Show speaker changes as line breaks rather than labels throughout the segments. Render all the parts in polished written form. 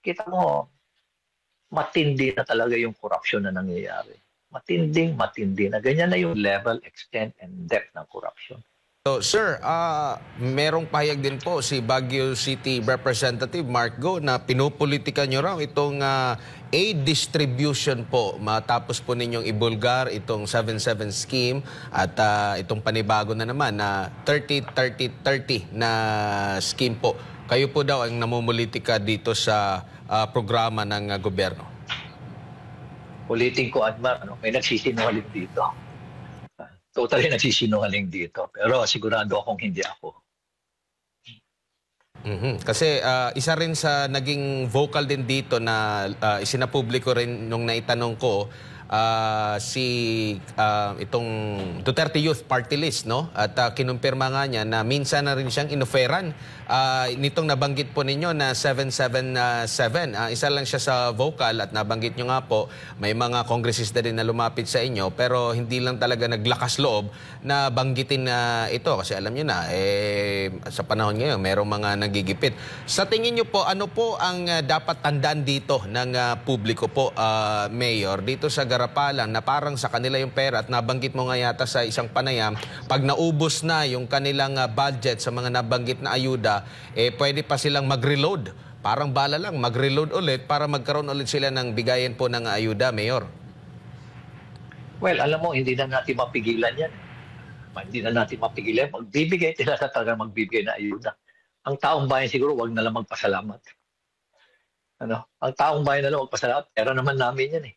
Kita mo, matindi na talaga yung korupsyon na nangyayari. Matindi na. Ganyan na yung level, extent, and depth ng korupsyon.
So, sir, merong pahayag din po si Baguio City Representative Mark Go na pinupolitika nyo raw itong aid distribution po matapos po ninyong ibulgar itong 7-7 scheme at itong panibago na naman na 30-30-30 na scheme po. Kayo po daw ang namumulitika dito sa programa ng gobyerno.
Ulitin ko, Admar, may nagsisinungaling dito. Totally nagsisinungaling dito. Pero sigurado akong hindi ako.
Kasi isa rin sa naging vocal din dito na isinapubliko rin nung naitanong ko si itong Duterte Youth Party List, no? At kinumpirma nga niya na minsan na rin siyang inoferan nitong nabanggit po ninyo na 777. Isa lang siya sa vocal at nabanggit nyo nga po may mga kongresista din na lumapit sa inyo pero hindi lang talaga naglakas loob na banggitin na ito kasi alam nyo na sa panahon ngayon merong mga nagigipit. Sa tingin nyo po, ano po ang dapat tandaan dito ng publiko po, Mayor, dito sa Garapalan na parang sa kanila yung pera at nabanggit mo nga yata sa isang panayam, pag naubos na yung kanilang budget sa mga nabanggit na ayuda, pwede pa silang mag-reload. Parang bala lang, mag-reload ulit para magkaroon ulit sila ng bigayan po ng ayuda, Mayor.
Well, alam mo, hindi na natin mapigilan yan. Hindi na natin mapigilan. Magbibigay, talaga magbibigay na ayuda. Ang taong bayan siguro, wag na lang magpasalamat. Ang taong bayan na lang magpasalamat. Pera naman namin yan eh.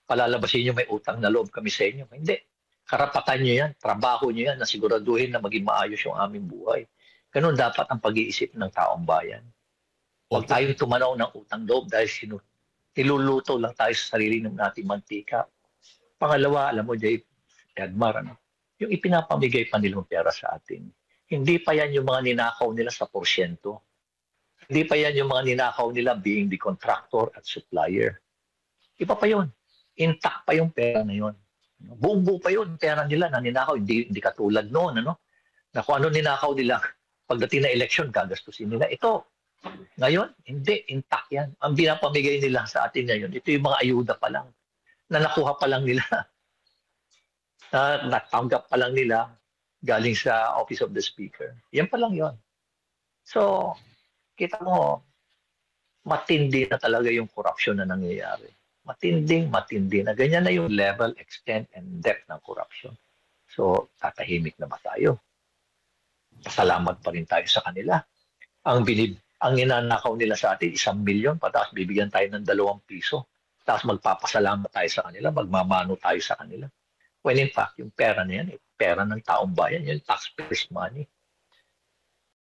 Palalabasin nyo may utang na loob kami sa inyo. Hindi. Karapatan nyo yan. Trabaho nyo yan na siguraduhin na maging maayos yung aming buhay. Ganun dapat ang pag-iisip ng taong bayan. Huwag tayong tumanaw ng utang loob dahil niluluto lang tayo sa sarili ng nating mantika. Pangalawa, alam mo, Edmar, yung ipinapamigay pa nilang pera sa atin. Hindi pa yan yung mga ninakaw nila sa porsyento. Hindi pa yan yung mga ninakaw nila being the contractor at supplier. Iba pa yun. Intact pa yung pera na yun. Buong-buo pa yun, pera nila na ninakaw. Hindi katulad noon, na kung ano ninakaw nila, pagdating na eleksyon, gagastusin nila. Ito, ngayon, hindi, intact yan. Ang binapamigay nila sa atin ngayon, ito yung mga ayuda pa lang, na nakuha pa lang nila, na natanggap pa lang nila, galing sa Office of the Speaker. Yan pa lang yon. So, kita mo, matindi na talaga yung korupsyon na nangyayari. Matindi na. Ganyan na yung level, extent, and depth ng korupsyon. So, tatahimik na ba tayo? Pasalamat pa rin tayo sa kanila. Ang inanakaw nila sa atin, 1 milyon, pataas bibigyan tayo ng 2 piso. Tapos magpapasalamat tayo sa kanila, magmamano tayo sa kanila. When in fact, yung pera na yan, pera ng taong bayan, yung taxpayers' money.